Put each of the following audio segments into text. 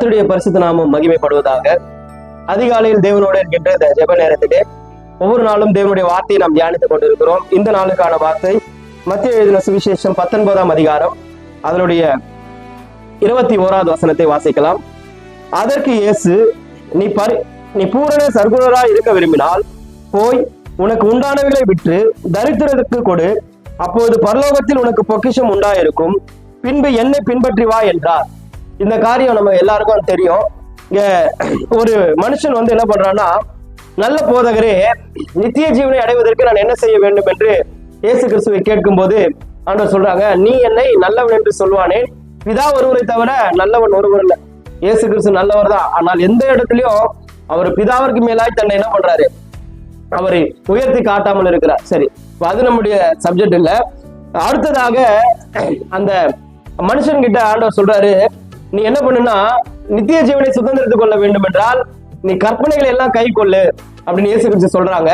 கர்த்தருடைய பரிசுத்த நாமம் மகிமைப்படுவதாக. அதிகாலையில் தேவனோடு இருக்கின்ற இந்த ஜெப நேரத்திலே ஒவ்வொரு நாளும் தேவனுடைய வார்த்தையை நாம் தியானித்துக் கொண்டிருக்கிறோம். இந்த நாளுக்கான வார்த்தை மத்தேயு எழுதின சுவிசேஷம் 19ஆம் அதிகாரம் அதனுடைய 21வது வசனத்தை வாசிக்கலாம். அதற்கு இயேசு, நீ பூரண சர்க்குணராய் இருக்க விரும்பினால் போய் உனக்கு உண்டானவைகளை விற்று தரித்திரருக்கு கொடு, அப்போது பரலோகத்தில் உனக்கு பொக்கிஷம் உண்டாயிருக்கும், பின்பு என்னை பின்பற்றி வா என்றார். இந்த காரியம் நம்ம எல்லாருக்கும் தெரியும். இங்க ஒரு மனுஷன் என்ன பண்றான்னா, நல்ல போதகரே, நித்திய ஜீவனை அடைவதற்கு நான் என்ன செய்ய வேண்டும் என்று இயேசு கிறிஸ்துவை கேட்கும் போது ஆண்டவர் சொல்றாங்க, நீ என்னை நல்லவன் என்று சொல்வானேன், பிதா ஒருவரை தவிர நல்லவன் ஒருவர் இல்லை. இயேசு கிறிஸ்து நல்லவர் தான், ஆனால் எந்த இடத்துலயும் அவர் பிதாவிற்கு மேலாய் தன்னை என்ன பண்றாரு, அவரை உயர்த்தி காட்டாமல் இருக்கிறார். சரி, அது நம்முடைய சப்ஜெக்ட் இல்ல. அடுத்ததாக அந்த மனுஷன் கிட்ட ஆண்டவர் சொல்றாரு, நீ என்ன பண்ணுனா நித்திய ஜீவனை சுதந்திரத்துக் கொள்ள வேண்டும் என்றால் நீ கற்பனைகளை எல்லாம் கை கொள்ளு அப்படின்னு இயேசு கிறிஸ்து சொல்றாங்க.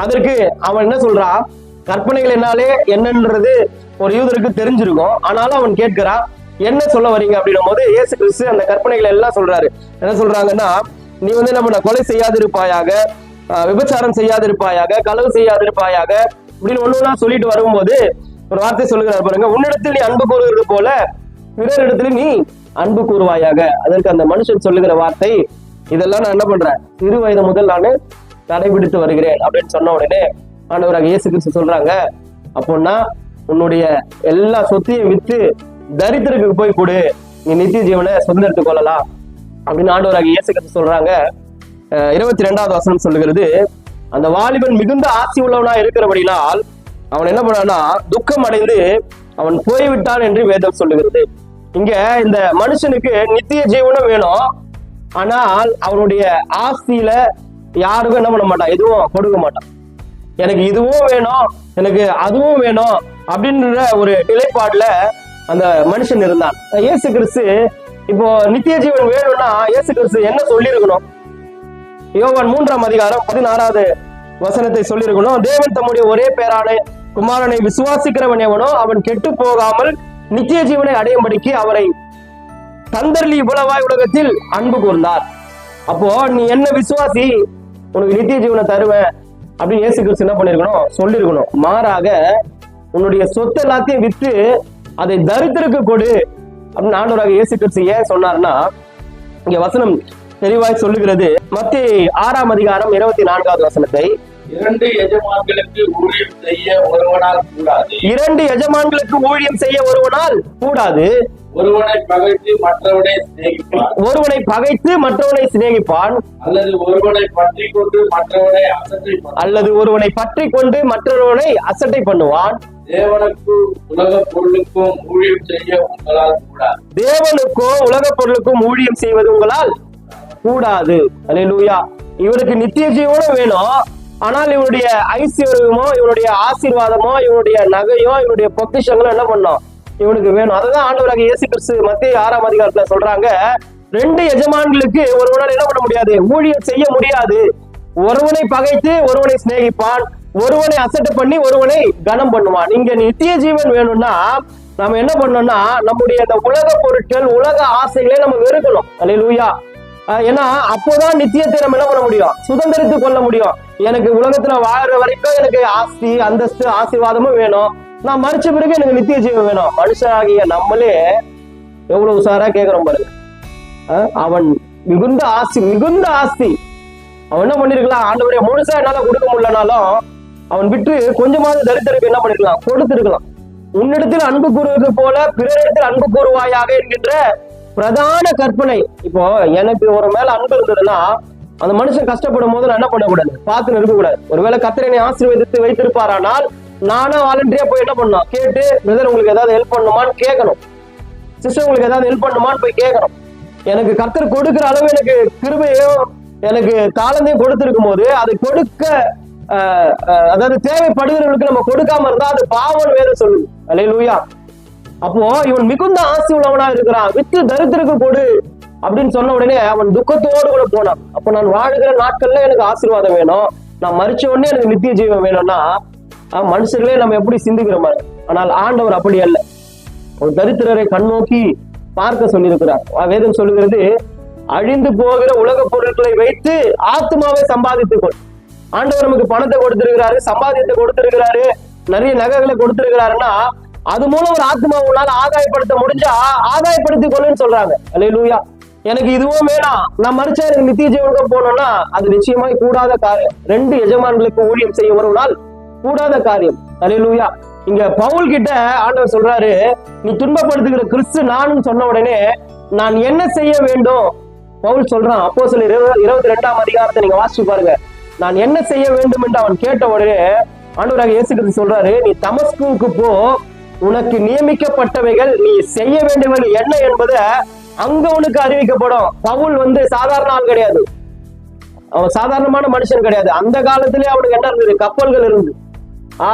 அதற்கு அவன் என்ன சொல்றான், கற்பனைகள் என்னாலே என்னன்றது ஒரு யூதருக்கு தெரிஞ்சிருக்கும், ஆனாலும் அவன் கேட்கிறான், என்ன சொல்ல வரீங்க அப்படின்னும் போது இயேசு கிறிஸ்து அந்த கற்பனைகளை எல்லாம் சொல்றாரு. என்ன சொல்றாங்கன்னா, நீ நம்ம கொலை செய்யாதிருப்பாயாக, விபச்சாரம் செய்யாதிருப்பாயாக, களவு செய்யாதிருப்பாயாக அப்படின்னு ஒண்ணு சொல்லிட்டு வரும்போது ஒரு வார்த்தை சொல்லுகிறார் பாருங்க, உன்னிடத்தில் நீ அன்பு கூறுகிறது போல பிறரிடத்துல நீ அன்பு கூறுவாயாக. அதற்கு அந்த மனுஷன் சொல்லுகிற வார்த்தை, இதெல்லாம் நான் என்ன பண்றேன், சிறு வயது முதல் நான் கடைபிடித்து வருகிறேன் அப்படின்னு சொன்ன உடனே ஆண்டவராக இயேசு கிறிஸ்து சொல்றாங்க, அப்போன்னா உன்னுடைய எல்லா சொத்தையும் வித்து தரித்திரருக்கு போய் கொடு, நீ நித்திய ஜீவனை சுதந்திரத்துக் கொள்ளலாம் அப்படின்னு ஆண்டவராக இயேசு கிறிஸ்து சொல்றாங்க. 22வது வசனம் சொல்லுகிறது, அந்த வாலிபன் மிகுந்த ஆசி உள்ளவனா இருக்கிறபடினால் அவன் என்ன பண்ணான்னா துக்கம் அடைந்து அவன் போய்விட்டான் என்று வேதம் சொல்லுகிறது. இங்க இந்த மனுஷனுக்கு நித்திய ஜீவனம் வேணும், ஆனால் அவனுடைய ஆஸ்தியில யாருக்கும் என்ன பண்ண மாட்டான், எதுவும் கொடுக்க மாட்டான். எனக்கு இதுவும் வேணும், எனக்கு அதுவும் வேணும் அப்படின்ற ஒரு நிலைப்பாடுல அந்த மனுஷன் இருந்தான். இயேசு கிறிஸ்து இப்போ நித்திய ஜீவன் வேணும்னா இயேசு கிறிஸ்து என்ன சொல்லியிருக்கணும், யோவான் 3ஆம் அதிகாரம் 16வது வசனத்தை சொல்லியிருக்கணும், தேவன் தம்முடைய ஒரே பேரான குமாரனை விசுவாசிக்கிறவன் எவனோ அவன் கெட்டு போகாமல் நித்திய ஜீவனை அடையும்படிக்கு அவரை தந்தர்லி இவ்வளவாய் உலகத்தில் அன்பு கூர்ந்தார். அப்போ நீ என்ன விசுவாசி, உனக்கு நித்திய ஜீவனை தருவேன் அப்படின்னு இயேசு கிறிஸ்து என்ன பண்ணிருக்கணும், சொல்லிருக்கணும். மாறாக உன்னுடைய சொத்து எல்லாத்தையும் வித்து அதை தரித்திரருக்கு கொடு அப்படின்னு ஆண்டவராக இயேசு கிறிஸ்து ஏன் சொன்னார்னா, இங்க வசனம் தெளிவாய் சொல்லுகிறது. மத்தேயு 6ஆம் அதிகாரம் 24வது வசனத்தை, இரண்டு எஜமான்களுக்கு ஊழியம் செய்ய ஒருவனால் கூடாது. இரண்டு எஜமான்களுக்கு ஊழியம் செய்ய ஒருவனால் கூடாது. ஒருவனை பகைத்து மற்றவனை சிநேகிப்பான். ஒருவனை பகைத்து மற்றவனை சிநேகிப்பான். அல்லது ஒருவனை பற்றி கொண்டு மற்றவனை அசட்டை பண்ணுவான். அல்லது ஒருவனை பற்றி கொண்டு மற்றவனை அசட்டை பண்ணுவான். தேவனுக்கும் உலக பொருளுக்கும் ஊழியம் செய்ய உங்களால் கூடாது. தேவனுக்கும் உலக பொருளுக்கும் ஊழியம் செய்வது உங்களால் கூடாது. அல்லேலூயா. இவருக்கு நித்திய ஜீவனும் வேணும், ஆனால் இவருடைய ஐஸ்வர்யமோ இவருடைய ஆசீர்வாதமோ இவருடைய நகையோ இவருடைய பொக்கிஷங்களும் என்ன பண்ணும், இவனுக்கு வேணும். அதுதான் ஆண்டவராக இயேசு கிறிஸ்து மத்தேயு 6ஆம் அதிகாரத்துல சொல்றாங்க, ரெண்டு எஜமான்களுக்கு ஒருவனால் என்ன பண்ண முடியாது, ஊழியம் செய்ய முடியாது. ஒருவனை பகைத்து ஒருவனை சிநேகிப்பான், ஒருவனை அசட்டை பண்ணி ஒருவனை கனம் பண்ணுவான். இங்க நித்திய ஜீவன் வேணும்னா நம்ம என்ன பண்ணோம்னா நம்முடைய அந்த உலக பொருட்கள் உலக ஆசைகளை நம்ம வெறுக்கணும். அல்லேலூயா. ஏன்னா அப்போதான் நித்தியத்தை நம்ம என்ன பண்ண முடியும், சுதந்திரித்துக் கொள்ள முடியும். எனக்கு உலகத்துல வாழற வரைக்கும் எனக்கு ஆஸ்தி அந்தஸ்து ஆசீர்வாதமும் வேணும், நான் மறிச்ச பிறகு எனக்கு நித்திய ஜீவன் வேணும். மனுஷனாகிய நம்மளே எவ்வளவு உசாரா கேட்கிறோம் பாருங்க. அவன் மிகுந்த ஆஸ்தி அவன் என்ன பண்ணிருக்கலாம், ஆண்டவரே முழுசா என்னால கொடுக்க முடியலனாலும் அவன் விட்டு கொஞ்சமாவது தரித்திரருக்கு என்ன பண்ணிருக்கலாம், கொடுத்திருக்கலாம். உன்னிடத்தில் அன்பு கூறுவது போல பிறரிடத்தில் அன்பு கூறுவாயாக என்கின்ற பிரதான கற்பனை. இப்போ எனக்கு ஒரு மேல அன்பு இருந்ததுன்னா அந்த மனுஷன் கஷ்டப்படும் போது நான் என்ன பண்ணக்கூடாது, பார்த்து இருக்கக்கூடாது. ஒருவேளை கர்த்தரை ஆசீர்வதித்து வைத்திருப்பாரானால் நானா வாலண்டியா போய் என்ன பண்ணணும், கேட்டு பிரதர் உங்களுக்கு ஏதாவது ஹெல்ப் பண்ணுமான்னு கேட்கணும், சிஸ்டர் உங்களுக்கு ஏதாவது ஹெல்ப் பண்ணுமான்னு போய் கேட்கணும். எனக்கு கர்த்தர் கொடுக்கிற அளவு எனக்கு கிருபையோ எனக்கு தாளந்தையும் கொடுத்திருக்கும் போது அது கொடுக்க அதாவது தேவைப்படுகிறவர்களுக்கு நம்ம கொடுக்காம இருந்தா அது பாவம் வேற சொல்லுது. அல்லேலூயா. அப்போ இவன் மிகுந்த ஆசி உள்ளவனா இருக்கிறான், வித்து தரித்திரருக்கு கொடு அப்படின்னு சொன்ன உடனே அவன் துக்கத்தோடு கூட போனான். அப்போ நான் வாழ்கிற நாட்கள்ல எனக்கு ஆசீர்வாதம் வேணும், நான் மறிச்ச உடனே எனக்கு நித்திய ஜீவன் வேணும்னா மனுஷர்களே நம்ம எப்படி சிந்திக்கிற மாதிரி. ஆனால் ஆண்டவர் அப்படி அல்ல, ஒரு தரித்திரரை கண்ணோக்கி பார்க்க சொல்லியிருக்கிறார். வேதம் சொல்லுகிறது, அழிந்து போகிற உலக பொருட்களை வைத்து ஆத்மாவை சம்பாதித்துக் கொள். ஆண்டவர் நமக்கு பணத்தை கொடுத்திருக்கிறாரு, சம்பாதியத்தை கொடுத்திருக்கிறாரு, நிறைய நகைகளை கொடுத்திருக்கிறாருன்னா அது மூலம் ஒரு ஆத்மா உங்களால ஆதாயப்படுத்த முடிஞ்சா ஆதாயப்படுத்திக் கொள்ளுன்னு சொல்றாங்க. அல்லேலூயா. எனக்கு இதுவும் வேணாம், நான் மறுச்சா எனக்கு நித்திய ஜீவனுக்கு போனோம்னா அது நிச்சயமாய் கூடாத காரியம். 2 எஜமான்களுக்கு ஊழியம் செய்ய ஒரு நாள் கூடாத காரியம். அல்லேலூயா. இங்க பவுல் கிட்ட ஆண்டவர் சொல்றாரு, நீ துன்பப்படுத்துகிற கிறிஸ்து நானும் சொன்ன உடனே நான் என்ன செய்ய வேண்டும்? பவுல் சொல்றான். அப்போஸ்தலர் 22ஆம் அதிகாரத்தை நீங்க வாசிச்சு பாருங்க. நான் என்ன செய்ய வேண்டும் என்று அவன் கேட்ட உடனே ஆண்டவராக இயேசு கிறிஸ்து சொல்றாரு, நீ தமஸ்குவுக்கு போ, உனக்கு நியமிக்கப்பட்டவைகள் நீ செய்ய வேண்டியவைகள் என்ன என்பதை அங்க உனக்கு அறிவிக்கப்படும். பவுல் சாதாரண ஆள் கிடையாது, அவன் சாதாரணமான மனுஷன் கிடையாது. அந்த காலத்திலே அவனுக்கு என்ன இருந்தது? கப்பல்கள் இருந்து.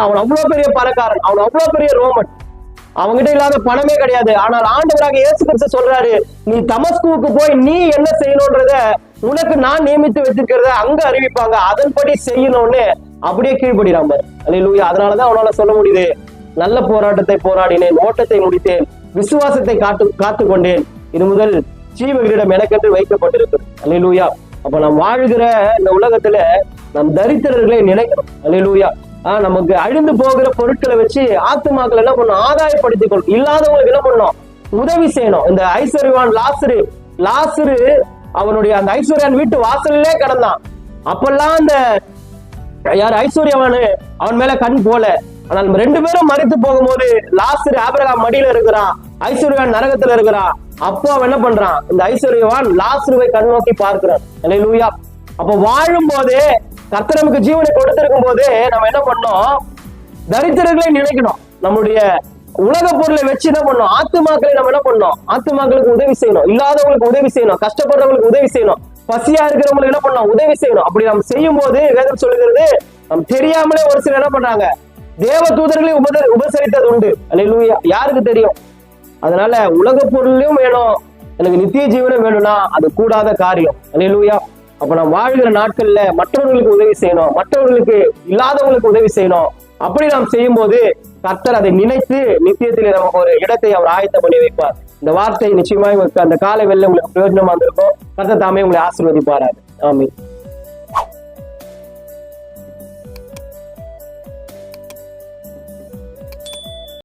அவன் அவ்வளவு பெரிய பணக்காரன், அவன் அவ்வளவு பெரிய ரோமன், அவங்ககிட்ட இல்லாத பணமே கிடையாது. ஆனால் ஆண்டவராக இயேசு கிறிஸ்து சொல்றாரு, நீ தமஸ்குவுக்கு போய் நீ என்ன செய்யணும்ன்றத உனக்கு நான் நியமித்து வச்சிருக்கிறத அங்க அறிவிப்பாங்க, அதன்படி செய்யணும்னு அப்படியே கீழ்படிறான் பாரு. அல்லேலூயா. அதனாலதான் அவனால சொல்ல முடியுது, நல்ல போராட்டத்தை போராடினேன், ஓட்டத்தை முடித்தேன், விசுவாசத்தை காத்து கொண்டேன், இது முதல் ஜீவகளிடம் எனக்கென்று வைக்கப்பட்டிருக்கு. அல்லேலூயா. அப்ப நாம் வாழ்கிற இந்த உலகத்துல நம் தரித்திரர்களை நினைக்கணும். அல்லேலூயா. நமக்கு அழிந்து போகிற பொருட்களை வச்சு ஆத்துமாக்கள் என்ன பண்ணும்? ஆதாயப்படுத்திக் கொள்ளும். இல்லாதவங்களுக்கு என்ன பண்ணும்? உதவி செய்யணும். இந்த ஐஸ்வர்யவான் லாசரு அவனுடைய அந்த ஐஸ்வர்யான் வீட்டு வாசல்லே கிடந்தான். அப்பெல்லாம் அந்த ஐஸ்வர்யவானு அவன் மேல கண் போல. ஆனால் 2 பேரும் மரித்து போகும்போது லாசரு ஆபிரகாம் மடியில இருக்கிறான், ஐஸ்வர்யவான் நரகத்துல இருக்கிறான். அப்போ அவன் என்ன பண்றான்? இந்த ஐஸ்வர்யவான் லாசருவை கண் நோக்கி பார்க்கிறான். அல்லேலூயா. அப்ப வாழும் போதே கர்த்தர் நமக்கு ஜீவனை கொடுத்திருக்கும் போதே நம்ம என்ன பண்ணோம்? தரித்திரர்களை நினைக்கணும். நம்முடைய உலக பொருளை வச்சு என்ன பண்ணோம்? ஆத்துமாக்களை நம்ம என்ன பண்ணோம்? ஆத்துமாக்களுக்கு உதவி செய்யணும், இல்லாதவங்களுக்கு உதவி செய்யணும், கஷ்டப்படுறவங்களுக்கு உதவி செய்யணும், பசியா இருக்கிறவங்களுக்கு என்ன பண்ணோம்? உதவி செய்யணும். அப்படி நம்ம செய்யும் போது வேதம் சொல்லுகிறது, நம்ம தெரியாமலே ஒரு சிலர் என்ன பண்றாங்க? தேவ தூதர்களை உபசரித்தது உண்டு. அல்லேலூயா. யாருக்கு தெரியும்? அதனால உலக பொருளையும் வேணும், எனக்கு நித்திய ஜீவனம் வேணும்னா அது கூடாத காரியம். அல்லேலூயா. அப்ப நம்ம வாழ்கிற நாட்கள்ல மற்றவர்களுக்கு உதவி செய்யணும், மற்றவர்களுக்கு இல்லாதவங்களுக்கு உதவி செய்யணும். அப்படி நாம் செய்யும் போது கர்த்தர் அதை நினைத்து நித்தியத்திலே நமக்கு ஒரு இடத்தை அவர் ஆயத்தம் பண்ணி வைப்பார். இந்த வார்த்தை நிச்சயமாக அந்த காலை வெள்ள உங்களுக்கு பிரயோஜனமா இருந்திருக்கும். கர்த்தர் தாமே உங்களை ஆசீர்வதிப்பாராரு. ஆமென்.